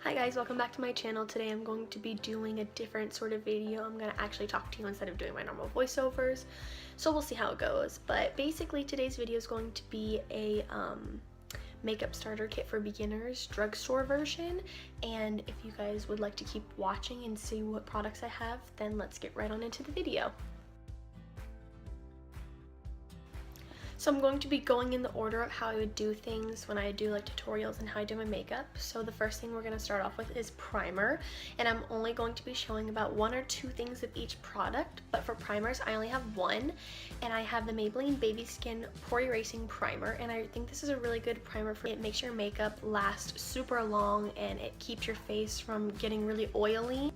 Hi guys, welcome back to my channel. Today I'm going to be doing a different sort of video. I'm going to actually talk to you instead of doing my normal voiceovers. So we'll see how it goes. But basically today's video is going to be a makeup starter kit for beginners, drugstore version. And if you guys would like to keep watching and see what products I have, then let's get right on into the video. So I'm going to be going in the order of how I would do things when I do like tutorials and how I do my makeup. So the first thing we're going to start off with is primer, and I'm only going to be showing about one or two things of each product, but for primers I only have one, and I have the Maybelline Baby Skin Pore Erasing Primer, and I think this is a really good primer for it. Makes your makeup last super long and it keeps your face from getting really oily.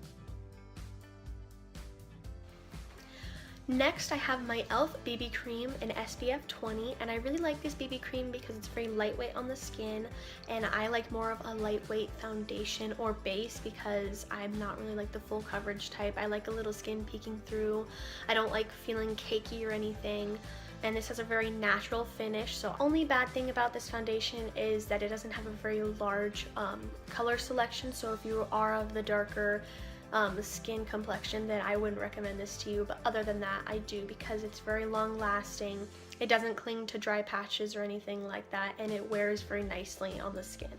Next, I have my e.l.f. BB Cream in SPF 20, and I really like this BB cream because it's very lightweight on the skin, and I like more of a lightweight foundation or base because I'm not really like the full coverage type. I like a little skin peeking through. I don't like feeling cakey or anything, and this has a very natural finish. So only bad thing about this foundation is that it doesn't have a very large color selection, so if you are of the darker skin complexion, then I wouldn't recommend this to you, but other than that I do, because it's very long lasting. It doesn't cling to dry patches or anything like that, and it wears very nicely on the skin.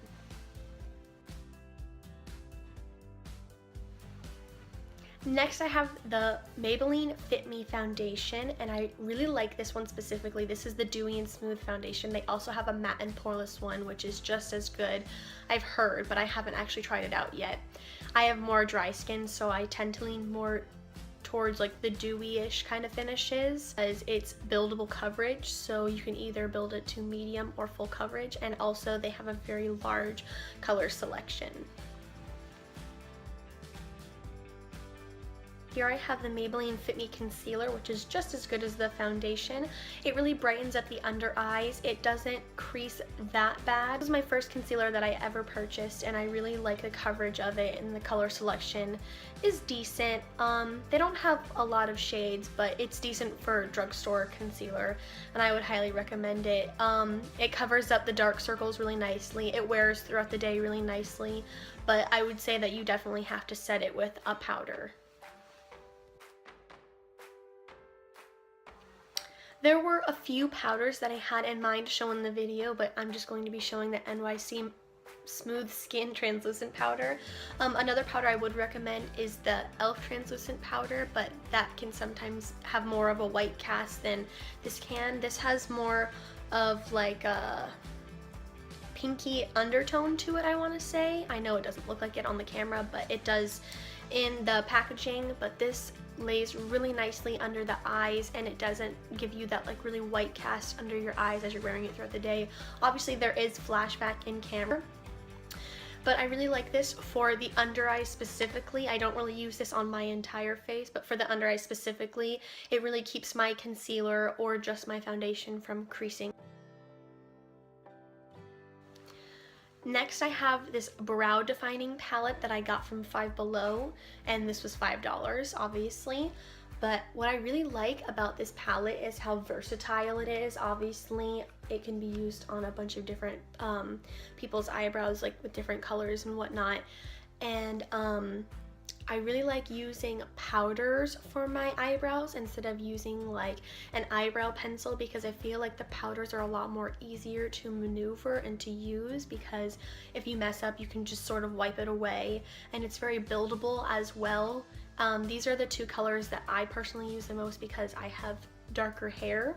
Next, I have the Maybelline Fit Me foundation, and I really like this one specifically. This is the Dewy and Smooth foundation. They also have a matte and poreless one, which is just as good, I've heard, but I haven't actually tried it out yet. I have more dry skin, so I tend to lean more towards like the dewy-ish kind of finishes, as it's buildable coverage, so you can either build it to medium or full coverage, and also they have a very large color selection. Here I have the Maybelline Fit Me Concealer, which is just as good as the foundation. It really brightens up the under eyes. It doesn't crease that bad. This is my first concealer that I ever purchased, and I really like the coverage of it, and the color selection is decent. They don't have a lot of shades, but it's decent for drugstore concealer, and I would highly recommend it. It covers up the dark circles really nicely. It wears throughout the day really nicely, but I would say that you definitely have to set it with a powder. There were a few powders that I had in mind to show in the video, but I'm just going to be showing the NYC Smooth Skin Translucent Powder. Another powder I would recommend is the e.l.f. Translucent Powder, but that can sometimes have more of a white cast than this can. This has more of like a pinky undertone to it, I want to say. I know it doesn't look like it on the camera, but it does in the packaging, but this lays really nicely under the eyes, and it doesn't give you that like really white cast under your eyes as you're wearing it throughout the day. Obviously there is flashback in camera, but I really like this for the under eyes specifically. I don't really use this on my entire face, but for the under eyes specifically, it really keeps my concealer or just my foundation from creasing. Next, I have this brow defining palette that I got from Five Below, and this was $5 obviously. But what I really like about this palette is how versatile it is. Obviously it can be used on a bunch of different people's eyebrows, like with different colors and whatnot, and I really like using powders for my eyebrows instead of using like an eyebrow pencil, because I feel like the powders are a lot more easier to maneuver and to use, because if you mess up you can just sort of wipe it away, and it's very buildable as well. These are the two colors that I personally use the most because I have darker hair.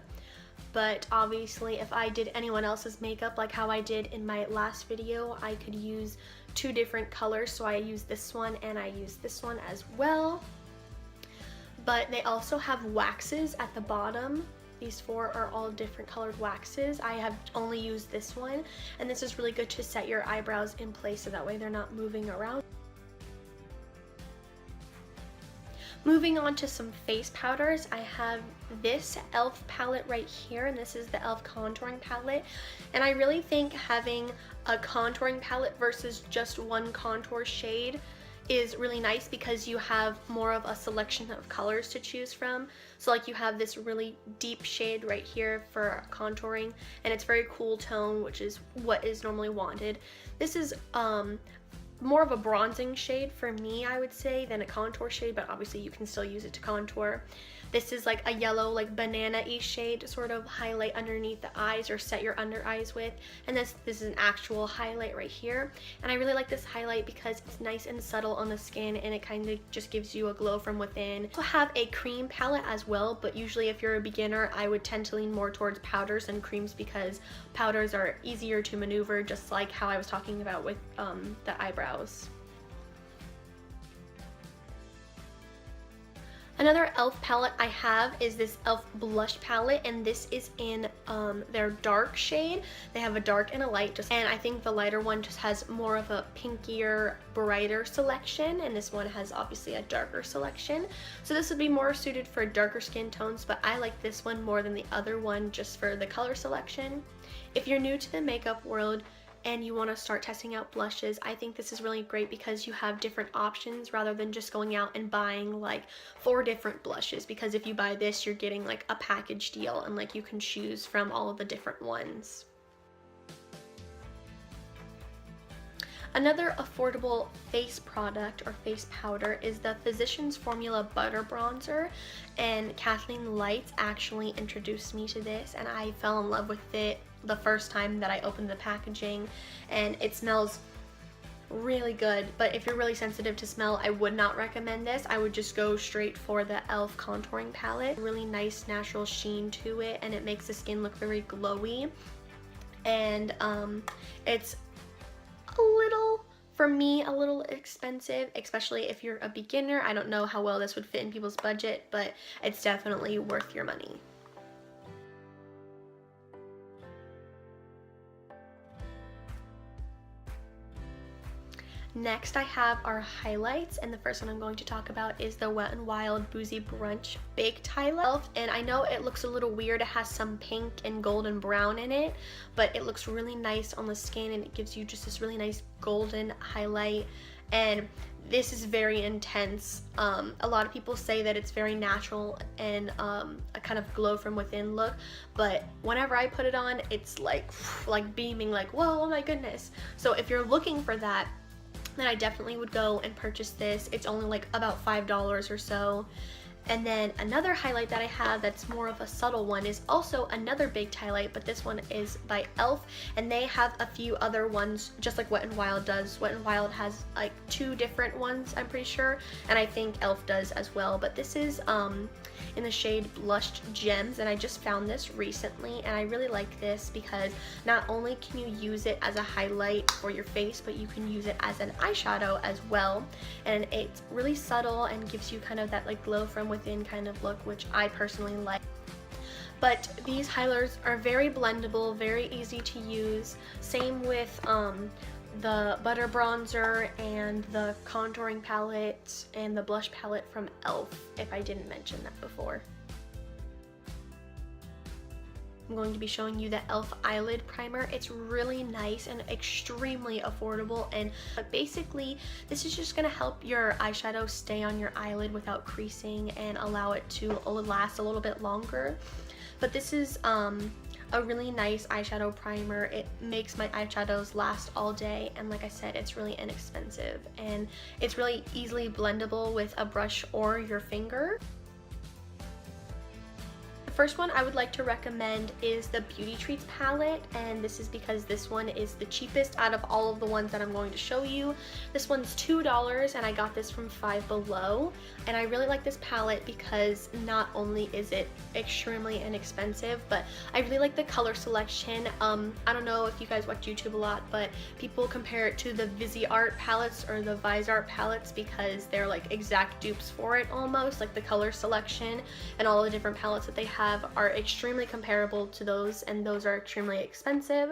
But obviously if I did anyone else's makeup like how I did in my last video, I could use two different colors, so I use this one and I use this one as well. But they also have waxes at the bottom. These four are all different colored waxes. I have only used this one, and this is really good to set your eyebrows in place so that way they're not moving around. Moving on to some face powders, I have this e.l.f. palette right here, and this is the e.l.f. contouring palette. And I really think having a contouring palette versus just one contour shade is really nice, because you have more of a selection of colors to choose from. So like you have this really deep shade right here for contouring, and it's very cool tone, which is what is normally wanted. This is more of a bronzing shade for me, I would say, than a contour shade, but obviously you can still use it to contour. This is like a yellow, like banana-y shade to sort of highlight underneath the eyes or set your under eyes with. And this is an actual highlight right here. And I really like this highlight because it's nice and subtle on the skin, and it kind of just gives you a glow from within. I also have a cream palette as well, but usually if you're a beginner, I would tend to lean more towards powders than creams because powders are easier to maneuver, just like how I was talking about with the eyebrows. Another e.l.f. palette I have is this e.l.f. blush palette, and this is in their dark shade. They have a dark and a light, and I think the lighter one just has more of a pinkier, brighter selection, and this one has obviously a darker selection. So this would be more suited for darker skin tones, but I like this one more than the other one just for the color selection. If you're new to the makeup world and you want to start testing out blushes, I think this is really great because you have different options rather than just going out and buying like 4 different blushes, because if you buy this, you're getting like a package deal and like you can choose from all of the different ones. Another affordable face product or face powder is the Physicians Formula Butter Bronzer, and Kathleen Lights actually introduced me to this, and I fell in love with it the first time that I opened the packaging, and it smells really good. But if you're really sensitive to smell, I would not recommend this. I would just go straight for the e.l.f. contouring palette. Really nice natural sheen to it, and it makes the skin look very glowy, and it's a little, for me, a little expensive, especially if you're a beginner. I don't know how well this would fit in people's budget, but it's definitely worth your money. Next I have our highlights, and the first one I'm going to talk about is the Wet n Wild Boozy Brunch Baked Highlight. And I know it looks a little weird, it has some pink and golden brown in it, but it looks really nice on the skin, and it gives you just this really nice golden highlight, and this is very intense. A lot of people say that it's very natural and a kind of glow from within look, but whenever I put it on, it's like beaming, like whoa, oh my goodness. So if you're looking for that, then I definitely would go and purchase this. It's only like about $5 or so. And then another highlight that I have that's more of a subtle one is also another baked highlight, but this one is by e.l.f. and they have a few other ones just like Wet n Wild does. Wet n Wild has like 2 different ones, I'm pretty sure, and I think e.l.f. does as well, but this is in the shade Blushed Gems, and I just found this recently, and I really like this because not only can you use it as a highlight for your face, but you can use it as an eyeshadow as well, and it's really subtle and gives you kind of that like glow from within kind of look, which I personally like. But these highlighters are very blendable, very easy to use. Same with the butter bronzer and the contouring palette and the blush palette from e.l.f., if I didn't mention that before. I'm going to be showing you the e.l.f. eyelid primer. It's really nice and extremely affordable, and basically this is just going to help your eyeshadow stay on your eyelid without creasing and allow it to last a little bit longer. But this is a really nice eyeshadow primer. It makes my eyeshadows last all day, and like I said, it's really inexpensive and it's really easily blendable with a brush or your finger. The first one I would like to recommend is the Beauty Treats palette, and this is because this one is the cheapest out of all of the ones that I'm going to show you. This one's $2 and I got this from Five Below, and I really like this palette because not only is it extremely inexpensive, but I really like the color selection. I don't know if you guys watch YouTube a lot, but people compare it to the Viseart palettes or the Viseart palettes because they're like exact dupes for it almost. Like the color selection and all the different palettes that they have are extremely comparable to those, and those are extremely expensive.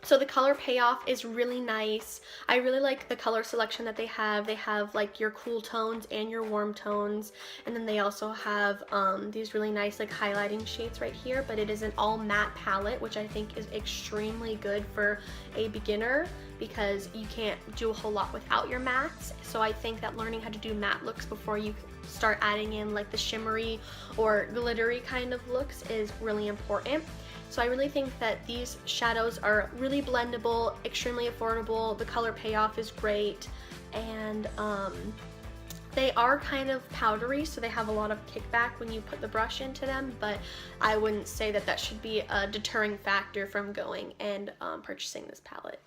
So the color payoff is really nice. I really like the color selection that they have. They have like your cool tones and your warm tones, and then they also have these really nice like highlighting shades right here, but it is an all matte palette, which I think is extremely good for a beginner because you can't do a whole lot without your mattes. So I think that learning how to do matte looks before you start adding in like the shimmery or glittery kind of looks is really important. So I really think that these shadows are really blendable, extremely affordable, the color payoff is great, and they are kind of powdery, so they have a lot of kickback when you put the brush into them, but I wouldn't say that that should be a deterring factor from going and purchasing this palette.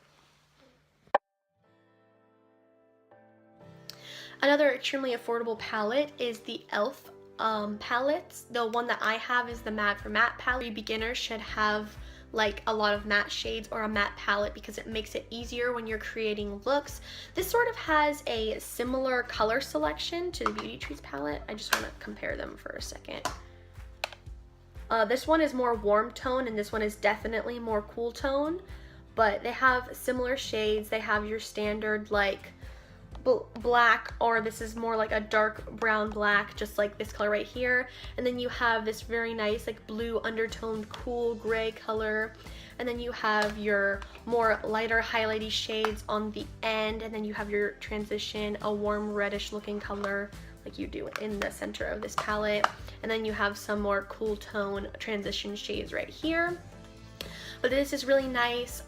Another extremely affordable palette is the e.l.f. Palettes. The one that I have is the Matte for Matte palette. Beginners should have like a lot of matte shades or a matte palette because it makes it easier when you're creating looks. This sort of has a similar color selection to the Beauty Trees palette. I just want to compare them for a second. This one is more warm tone and this one is definitely more cool tone, but they have similar shades. They have your standard like black, or this is more like a dark brown black, just like this color right here, and then you have this very nice like blue undertoned cool gray color, and then you have your more lighter highlighty shades on the end, and then you have your transition, a warm reddish looking color like you do in the center of this palette, and then you have some more cool tone transition shades right here. But this is really nice.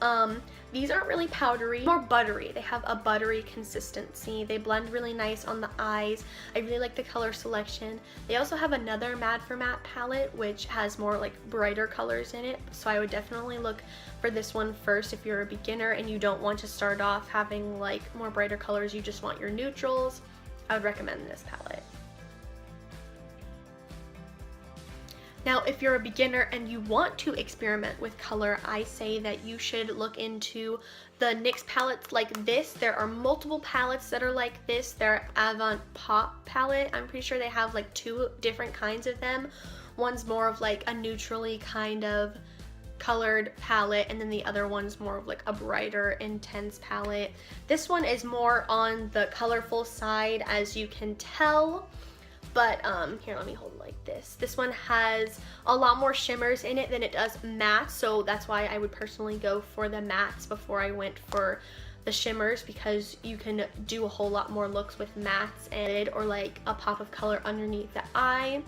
These aren't really powdery, more buttery. They have a buttery consistency. They blend really nice on the eyes. I really like the color selection. They also have another Matte for Matte palette which has more like brighter colors in it, so I would definitely look for this one first if you're a beginner and you don't want to start off having like more brighter colors, you just want your neutrals. I would recommend this palette. Now, if you're a beginner and you want to experiment with color, I say that you should look into the NYX palettes like this. There are multiple palettes that are like this. Their Avon Pop palette, I'm pretty sure they have like 2 different kinds of them. One's more of like a neutrally kind of colored palette, and then the other one's more of like a brighter intense palette. This one is more on the colorful side, as you can tell. But here, let me hold it like this. This one has a lot more shimmers in it than it does mattes, so that's why I would personally go for the mattes before I went for the shimmers, because you can do a whole lot more looks with mattes and or like a pop of color underneath the eye.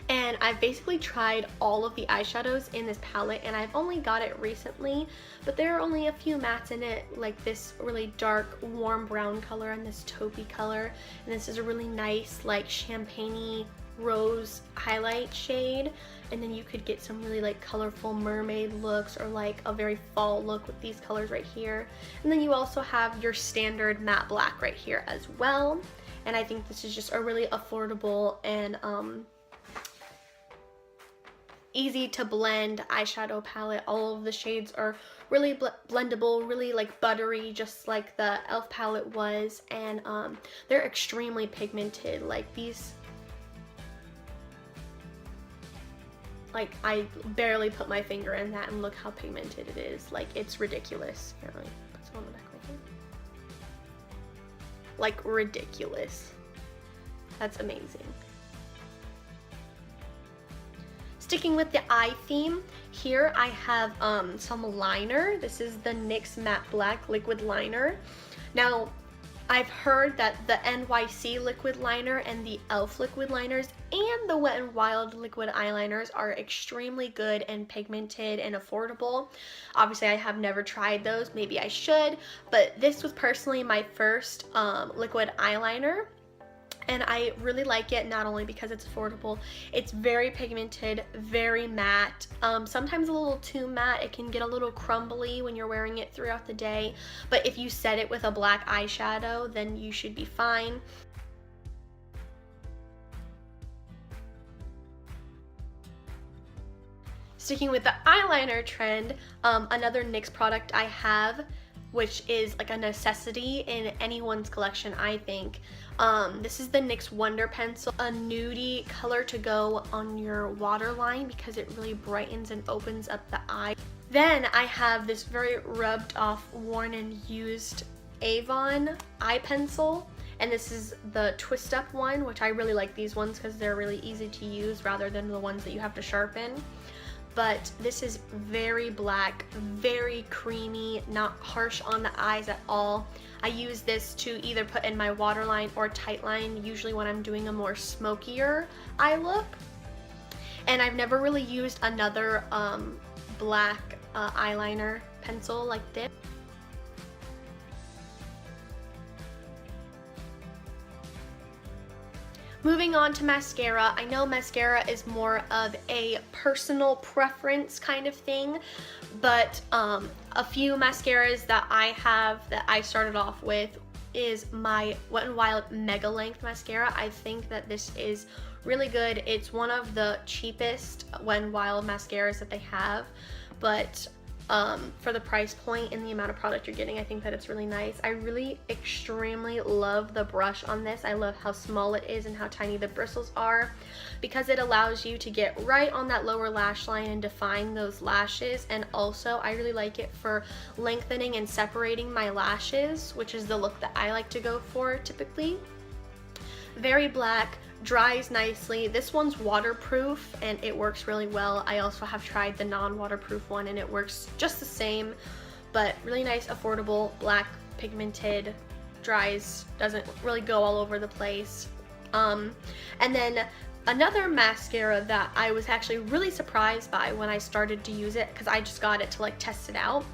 And I've basically tried all of the eyeshadows in this palette, and I've only got it recently, but there are only a few mattes in it, like this really dark warm brown color and this taupey color, and this is a really nice like champagne-y rose highlight shade, and then you could get some really like colorful mermaid looks or like a very fall look with these colors right here. And then you also have your standard matte black right here as well, and I think this is just a really affordable and easy to blend eyeshadow palette. All of the shades are really blendable, really like buttery, just like the e.l.f. palette was, and they're extremely pigmented. Like these, like I barely put my finger in that and look how pigmented it is. Like it's ridiculous. Here, let me put some on the back right here. Like ridiculous. That's amazing. Sticking with the eye theme, here I have some liner. This is the NYX Matte Black Liquid Liner. Now, I've heard that the NYC liquid liner and the e.l.f. liquid liners and the Wet n Wild liquid eyeliners are extremely good and pigmented and affordable. Obviously, I have never tried those. Maybe I should, but this was personally my first liquid eyeliner. And I really like it, not only because it's affordable, it's very pigmented, very matte, sometimes a little too matte. It can get a little crumbly when you're wearing it throughout the day, but if you set it with a black eyeshadow, then you should be fine. Sticking with the eyeliner trend, another NYX product I have, which is like a necessity in anyone's collection, I think. This is the NYX Wonder Pencil, a nudie color to go on your waterline because it really brightens and opens up the eye. Then I have this very rubbed off, worn and used Avon eye pencil, and this is the twist up one, which I really like these ones because they're really easy to use rather than the ones that you have to sharpen. But this is very black, very creamy, not harsh on the eyes at all. I use this to either put in my waterline or tightline, usually when I'm doing a more smokier eye look. And I've never really used another black eyeliner pencil like this. Moving on to mascara. I know mascara is more of a personal preference kind of thing, but a few mascaras that I have that I started off with is my Wet n Wild Mega Length Mascara. I think that this is really good. It's one of the cheapest Wet n Wild mascaras that they have, but for the price point and the amount of product you're getting, I think that it's really nice. I really extremely love the brush on this. I love how small it is and how tiny the bristles are, because it allows you to get right on that lower lash line and define those lashes. And also I really like it for lengthening and separating my lashes, which is the look that I like to go for typically. Very black, dries nicely. This one's waterproof and it works really well. I also have tried the non-waterproof one and it works just the same, but really nice, affordable, black, pigmented, dries, doesn't really go all over the place. And then another mascara that I was actually really surprised by when I started to use it, because I just got it to like test it out,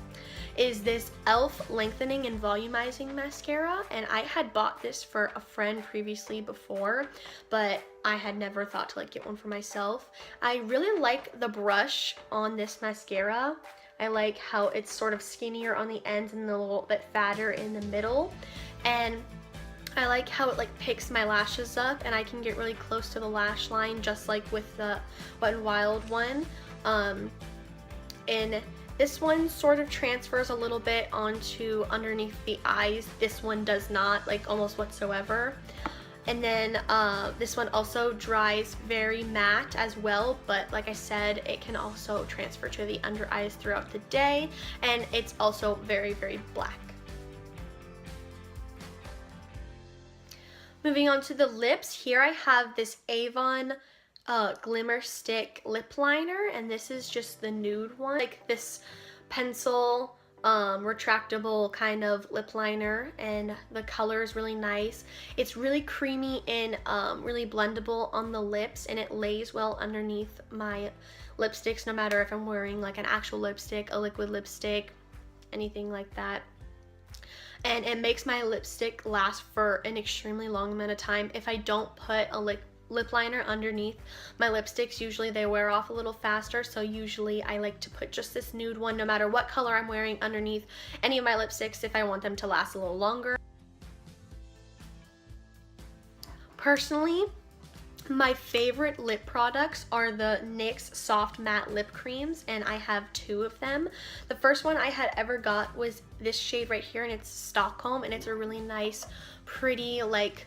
is this e.l.f. Lengthening and Volumizing Mascara. And I had bought this for a friend previously before, but I had never thought to like get one for myself. I really like the brush on this mascara. I like how it's sort of skinnier on the ends and a little bit fatter in the middle. And I like how it like picks my lashes up and I can get really close to the lash line, just like with the Wet n Wild one. And this one sort of transfers a little bit onto underneath the eyes. This one does not, like almost whatsoever. And then this one also dries very matte as well, but like I said, it can also transfer to the under eyes throughout the day, and it's also very, very black. Moving on to the lips, here I have this Avon Glimmer Stick lip liner, and this is just the nude one, like this pencil retractable kind of lip liner, and the color is really nice. It's really creamy and really blendable on the lips, and it lays well underneath my lipsticks, no matter if I'm wearing like an actual lipstick, a liquid lipstick, anything like that. And it makes my lipstick last for an extremely long amount of time. If I don't put a lip liner underneath my lipsticks, usually they wear off a little faster, so usually I like to put just this nude one, no matter what color I'm wearing, underneath any of my lipsticks if I want them to last a little longer. Personally, my favorite lip products are the NYX Soft Matte Lip Creams, and I have two of them. The first one I had ever got was this shade right here, and it's Stockholm, and it's a really nice, pretty, like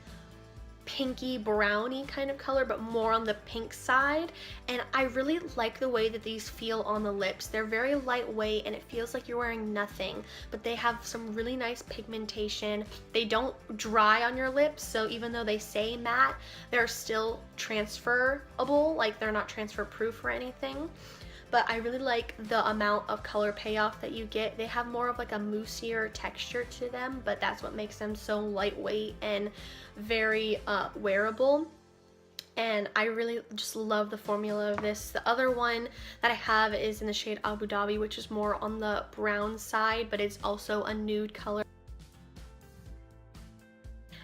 pinky browny kind of color, but more on the pink side. And I really like the way that these feel on the lips. They're very lightweight and it feels like you're wearing nothing, but they have some really nice pigmentation. They don't dry on your lips, so even though they say matte, they're still transferable, like they're not transfer proof or anything. But I really like the amount of color payoff that you get. They have more of like a moussier texture to them, but that's what makes them so lightweight and very wearable. And I really just love the formula of this. The other one that I have is in the shade Abu Dhabi, which is more on the brown side, but it's also a nude color.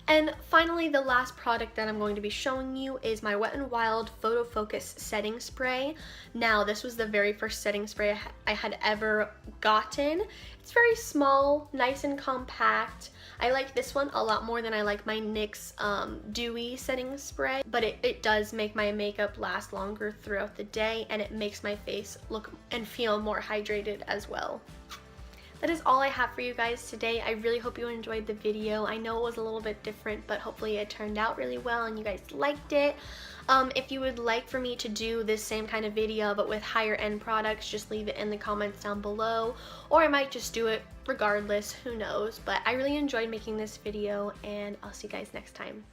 And finally, the last product that I'm going to be showing you is my Wet n Wild Photo Focus Setting Spray. Now, this was the very first setting spray I had ever gotten. It's very small, nice and compact. I like this one a lot more than I like my NYX Dewy setting spray, but it does make my makeup last longer throughout the day, and it makes my face look and feel more hydrated as well. That is all I have for you guys today. I really hope you enjoyed the video. I know it was a little bit different, but hopefully it turned out really well and you guys liked it. If you would like for me to do this same kind of video but with higher end products, just leave it in the comments down below, or I might just do it regardless, who knows. But I really enjoyed making this video, and I'll see you guys next time.